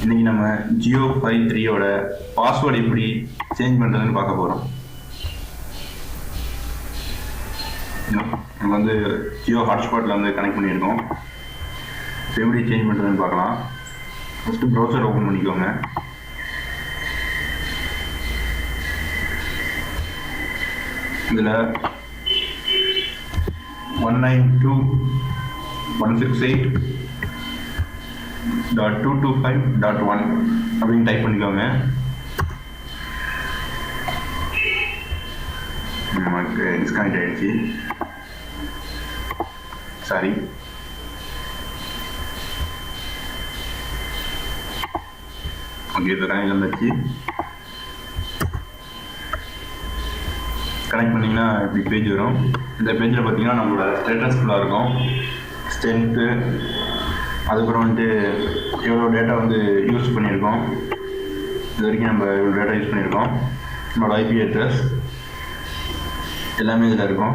இன்றைக்கி நம்ம ஜியோ 53யோட பாஸ்வேர்டு எப்படி சேஞ்ச் பண்ணுறதுன்னு பார்க்க போகிறோம். நம்ம வந்து ஜியோ ஹாட்ஸ்பாட்டில் வந்து கனெக்ட் பண்ணியிருக்கோம். எப்படி சேஞ்ச் பண்ணுறதுன்னு பார்க்கலாம். ஃபஸ்ட்டு ப்ரௌசர் ஓப்பன் பண்ணிக்கோங்க. இதில் 192.168.225.1 அப்படின்னு டைப் பண்ணிக்கோங்க. நமக்கு டிஸ்கனெக்ட் ஆகிடுச்சு, சாரி. ஓகே, இப்போ கனெக்ட் வந்துச்சு. கனெக்ட் பண்ணிங்கன்னா இப்படி பேஜ் வரும். இந்த பேஜில் பார்த்தீங்கன்னா நம்மளோட ஸ்டேட்டஸ் ஃபுல்லாக இருக்கும். ஸ்ட்ரென்த்து, அதுக்கப்புறம் வந்துட்டு எவ்வளோ டேட்டா வந்து யூஸ் பண்ணியிருக்கோம், இது வரைக்கும் நம்ம எவ்வளோ டேட்டா யூஸ் பண்ணியிருக்கோம், நம்மளோட ஐபி அட்ரஸ் எல்லாமே இதில் இருக்கும்.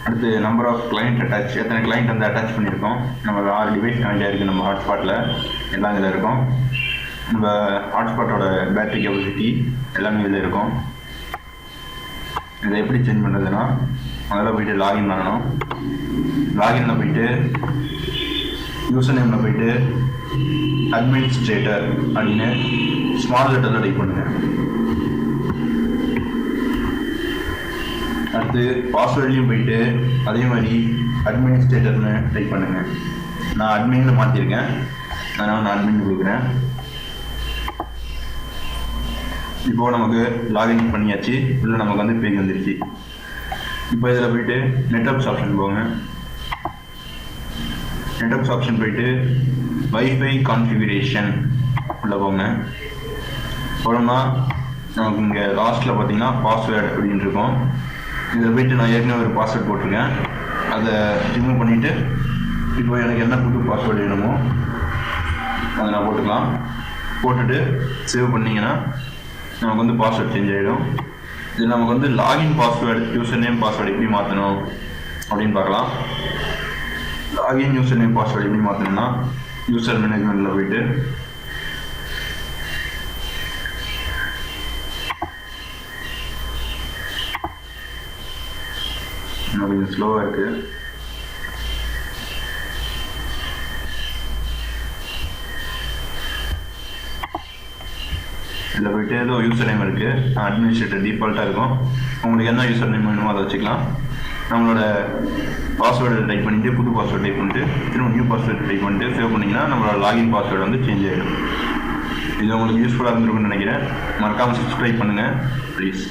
அடுத்து நம்பர் ஆஃப் கிளைண்ட் அட்டாச், எத்தனை கிளைண்ட் வந்து அட்டாச் பண்ணியிருக்கோம், நம்ம 6 டிவைஸ் கனெக்ட் ஆகிருக்கு நம்ம ஹாட்ஸ்பாட்டில், எல்லாம் இதில் இருக்கும். நம்ம ஹாட்ஸ்பாட்டோட பேட்டரி கெப்பாசிட்டி எல்லாமே இதில் இருக்கும். இதை எப்படி சேஞ்ச் பண்ணுறதுன்னா, முதல்ல போய்ட்டு லாகின் பண்ணணும். லாகினில் போய்ட்டு யூசர் நேமில் போய்ட்டு அட்மினிஸ்ட்ரேட்டர் அப்படின்னு ஸ்மால் லெட்டரில் டைப் பண்ணுங்கள். அடுத்து பாஸ்வேர்ட்லேயும் போய்ட்டு அதே மாதிரி அட்மினிஸ்ட்ரேட்டர்னு டைப் பண்ணுங்கள். நான் அட்மின்னு மாற்றிருக்கேன், அதனால் நான் அட்மின் கொடுக்குறேன். இப்போது நமக்கு லாகின் பண்ணியாச்சு. இல்லை நமக்கு வந்து பேஜ் வந்துருச்சு. இப்போ இதில் போய்ட்டு நெட்வொர்க்ஸ் ஆப்ஷன் போங்க. நெட்வொர்க்ஸ் ஆப்ஷன் போய்ட்டு வைஃபை கான்ஃபிகரேஷன் உள்ளே போங்க. போனோம்னா நமக்கு இங்கே லாஸ்ட்டில் பார்த்தீங்கன்னா பாஸ்வேர்டு அப்படின்னு இருக்கும். இதில் போய்ட்டு நான் ஏற்கனவே ஒரு பாஸ்வேர்டு போட்டிருக்கேன், அதை ரிமூவ் பண்ணிவிட்டு இப்போ எனக்கு என்ன புது பாஸ்வேர்டு வேணுமோ அதை நான் போட்டுக்கலாம். போட்டுட்டு சேவ் பண்ணிங்கன்னா நமக்கு வந்து பாஸ்வேர்டு சேஞ்ச் ஆகிடும். இது நமக்கு வந்து login password, user name password எப்படி மாற்றணும் அப்படின்னு பார்க்கலாம். லாகின் யூசர் நேம் பாஸ்வேர்டு எப்படி மாற்றணும்னா, யூசர் மேனேஜ்மெண்ட்டில் போய்ட்டு கொஞ்சம் ஸ்லோவாக இருக்குது. இதில் போய்ட்டு ஏதோ யூசர் நேம் இருக்குது, அட்மினிஸ்ட்ரேட்டர் டிஃபால்ட்டாக இருக்கும். உங்களுக்கு என்ன யூசர் நேம் வேணுமோ அதை வச்சுக்கலாம். நம்மளோட பாஸ்வேர்டு டைப் பண்ணிவிட்டு புது பாஸ்வேர்டு டைப் பண்ணிட்டு திரும்ப நியூ பாஸ்வேர்டு டைப் பண்ணிட்டு சேவ் பண்ணிங்கன்னா நம்மளோட லாகின் பாஸ்வேர்டு வந்து சேஞ்ச் ஆகிடும். இது உங்களுக்கு யூஸ்ஃபுல்லாக இருந்திருக்குன்னு நினைக்கிறேன். மறக்காமல் சப்ஸ்கிரைப் பண்ணுங்கள் ப்ளீஸ்.